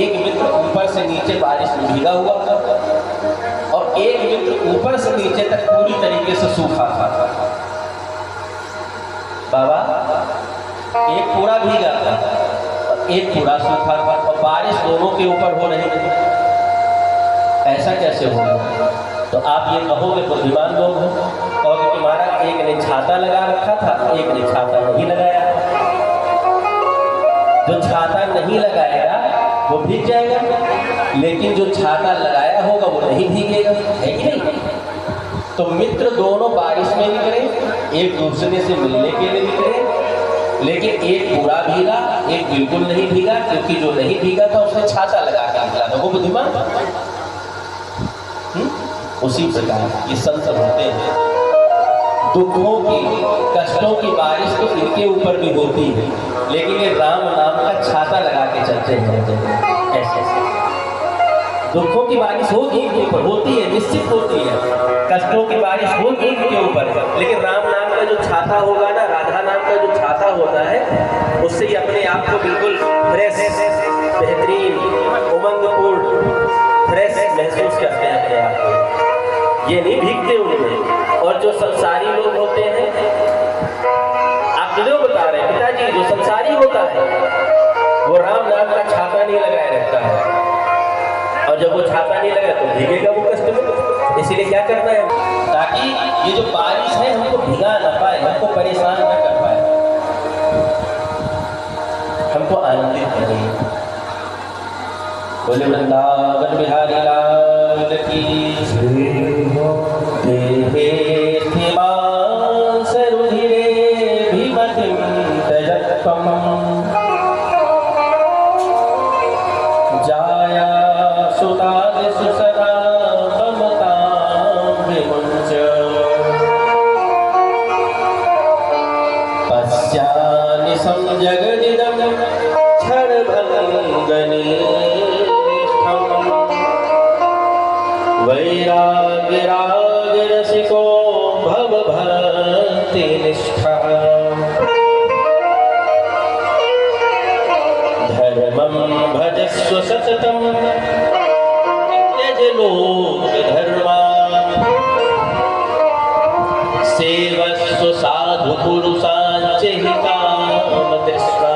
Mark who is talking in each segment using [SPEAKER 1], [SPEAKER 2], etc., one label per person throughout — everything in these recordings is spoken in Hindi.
[SPEAKER 1] एक मित्र ऊपर से नीचे बारिश में भीगा हुआ था और एक मित्र ऊपर से नीचे तक पूरी तरीके से सूखा था। बाबा एक पूरा भीगा था और एक पूरा सूखा था और बारिश दोनों के ऊपर हो रही थी। ऐसा कैसे होगा? तो आप ये कहोगे बुद्धिमान लोग हो, कहोगे कि महाराज एक ने छाता लगा रखा था, एक ने छाता नहीं लगाया। जो छाता नहीं लगाएगा वो भीग जाएगा, लेकिन जो छाता लगाया होगा वो नहीं भीगेगा, है कि नहीं? तो मित्र दोनों बारिश में निकले, एक दूसरे से मिलने के लिए निकले, लेकिन एक पूरा भीगा, एक बिल्कुल नहीं भीगा, क्योंकि जो नहीं भीगा था उसने छाता लगा के निकला था, वो बुद्धिमान। उसी प्रकार ये संत होते हैं। दुखों की, कष्टों की बारिश तो इनके ऊपर भी होती है, लेकिन ये राम नाम का छाता लगा के चलते हैं। ऐसे दुखों की बारिश होगी इनके ऊपर, होती है, निश्चित होती है। कष्टों की बारिश होगी इनके ऊपर, लेकिन राम नाम का जो छाता होगा ना, राधा नाम का जो छाता होता है, उससे ही अपने आप को बिल्कुल फ्रेश, बेहतरीन, उमंगपूर्ण, फ्रेश महसूस करते हैं अपने आप को। ये नहीं भीगते उनमें। और जो संसारी लोग होते हैं, आप जो बता रहे हैं पिताजी, जो संसारी होता है वो राम नाम का छाता नहीं लगाए रहता है, और जब वो छाता नहीं लगा तो भीगेगा वो कष्ट में। इसीलिए क्या करना है, ताकि ये जो बारिश है हमको भिगा ना पाए, हमको परेशान ना कर पाए, हमको आनंदित करे। बोले वृंदावन बिहारी लाल की देहे स्थिमां सरुधिरे भीमतिं तजत्वम् जाया सुतादिषु सदा ममतां विमुञ्च पश्यामि संजगदिदं क्षणभङ्गनिष्ठम् वैराग्यरागरसिको भवभक्तिनिष्ठः धर्मं भजस्व सततं त्यज लोकधर्मान् सेवस्व साधु पुरुषाञ्च हितामदृष्ट्वा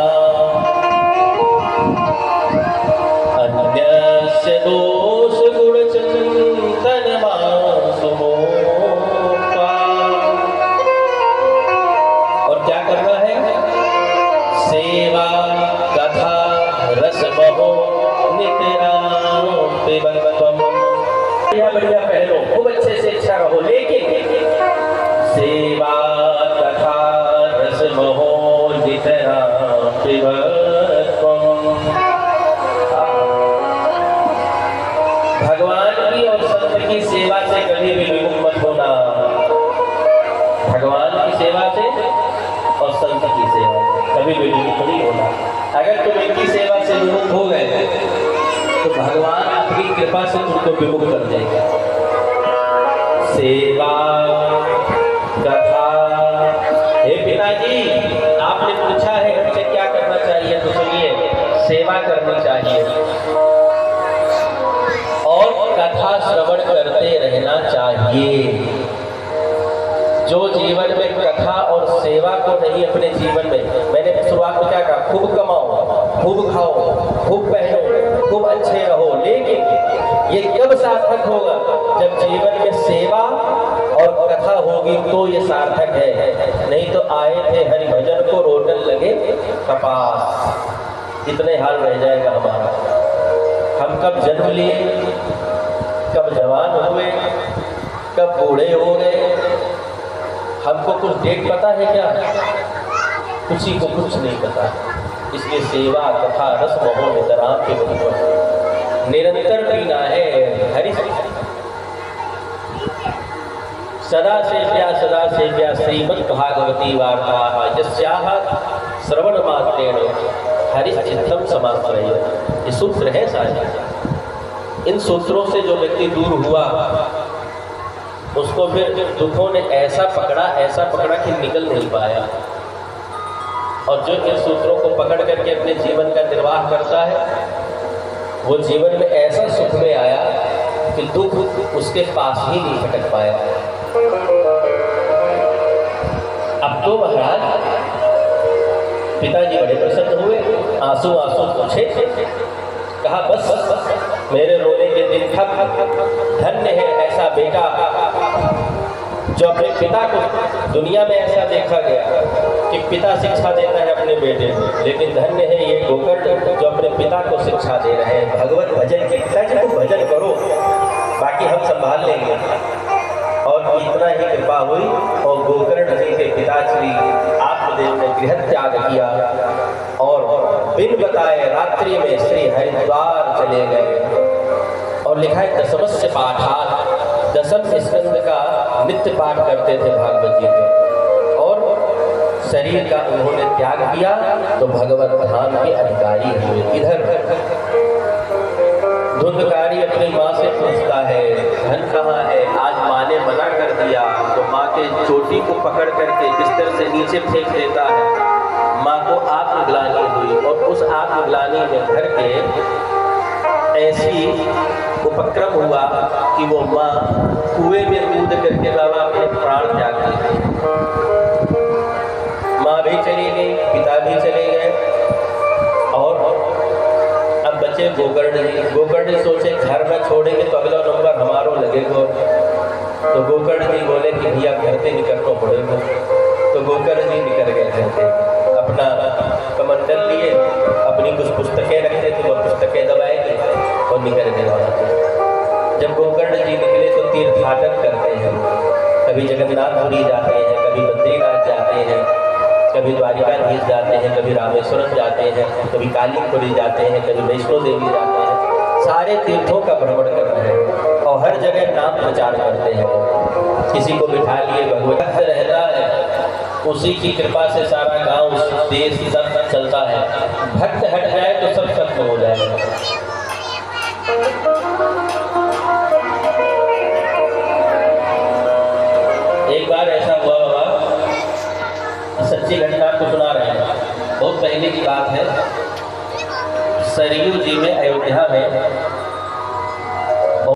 [SPEAKER 1] अन्यस्य दोष गुणचिन्तन मासुमोक्त्वा। और क्या करना है? सेवा कथा रसमहो नितरां पिबत्वम्। बढ़िया पहलो, खूब अच्छे से अच्छा रहो, लेकिन सेवा कथा रसमहो नितरां पिबत्वम्। भगवान की और संत की सेवा से कभी भी विमुख मत होना। भगवान की सेवा से और संत की सेवा से कभी भी विमुख नहीं होना। अगर तुम इनकी सेवा से विमुख हो गए तो भगवान आपकी कृपा से तुमको विमुख कर देगा। सेवा कथा। हे पिताजी, आपने पूछा है हमसे क्या करना चाहिए, तो सुनिए, सेवा करनी चाहिए और कथा श्रवण करते रहना चाहिए। जो जीवन में कथा और सेवा को नहीं अपने जीवन में, मैंने शुरुआत में क्या कहा, खूब कमाओ, खूब खाओ, खूब पहनो, खूब अच्छे रहो, लेकिन ये कब सार्थक होगा? जब जीवन में सेवा और कथा होगी तो ये सार्थक है। नहीं तो आए थे हरि भजन को रोटन लगे कपास, इतने हाल रह जाएगा हमारा। हम कब जन्म लिए, कब जवान हुए, कब बूढ़े हो गए, हमको कुछ डेट पता है क्या? किसी को कुछ नहीं पता। इसलिए सेवा कथा रस महो नितरां पिबत्वम्, निरंतर पीना है हरि। सदा सेव्या श्रीमद्भागवती वार्ताः यस्याः श्रवण मात्रेण हरिश्चित्तं समाश्रयेत्। ये सूत्र है सारे। इन सूत्रों से जो व्यक्ति दूर हुआ उसको फिर दुखों ने ऐसा पकड़ा कि निकल नहीं पाया। और जो इन सूत्रों को पकड़ करके अपने जीवन का निर्वाह करता है वो जीवन में ऐसा सुख में आया कि दुख उसके पास ही नहीं भटक पाया। अब तो महाराज पिताजी बड़े प्रसन्न हुए, आंसू आंसू पूछे, कहा बस मेरे रोने के दिन खत्म। धन्य है ऐसा बेटा जो अपने पिता को, दुनिया में ऐसा देखा गया कि पिता शिक्षा देता है अपने बेटे को, लेकिन धन्य है ये गोकर्ण जो अपने पिता को शिक्षा दे रहे हैं भगवत भजन के। पिताजी तुम भजन करो, बाकी हम संभाल लेंगे। और इतना ही कृपा हुई और गोकर्ण जी के पिताश्री आत्मदेव ने गृह त्याग किया और बिन बताए रात्रि में श्री हरिद्वार चले गए। और लिखा है दशमस्य पाठात, दशम स्कंद का नित्य पाठ करते थे भागवत जी के, और शरीर का उन्होंने त्याग किया तो भगवत धाम के अधिकारी हुए। इधर धुंधकारी अपनी माँ से पूछता है धन कहाँ है, आज माँ ने मना कर दिया तो माँ के चोटी को पकड़ करके बिस्तर से नीचे फेंक देता है। माँ को आत्मग्लानि हुई और उस आत्मग्लानि में घर के ऐसी उपक्रम हुआ कि वो माँ कुएं में कूद करके बाबा अपने प्राण त्याग दिए। माँ भी चली गई, पिता भी चले गए और अब बचे गोकर्ण जी सोचे घर में छोड़ेंगे तो अगला नंबर हमारो लगेगा। तो गोकर्ण जी बोले कि भैया घर से निकलना पड़ेगा। तो गोकर्ण जी निकल गए घर से, अपना कमंडल लिए, अपनी कुछ पुस्तकें रखते थे, वह पुस्तकें दबाएंगे और निकल गए वहाँ से। जब गोकर्ण जी निकले तो तीर्थाटन करते हैं, कभी जगन्नाथपुरी जाते हैं, कभी बद्रीनाथ जाते हैं, कभी द्वारिकाधीश जाते हैं, कभी रामेश्वरम जाते हैं, कभी कालीपुरी जाते हैं, कभी वैष्णो देवी जाते हैं। सारे तीर्थों का भ्रमण करते हैं और हर जगह नाम प्रचार करते हैं। किसी को बिठा लिए भगवत रहता है, उसी की कृपा से सारा गांव देश सब चलता है। भक्त हट जाए तो सब खत्म हो जाएगा। एक बार ऐसा हुआ बाबा, सच्ची घटना को सुना रहे हैं, बहुत पहले की बात है। सरयू जी में, अयोध्या में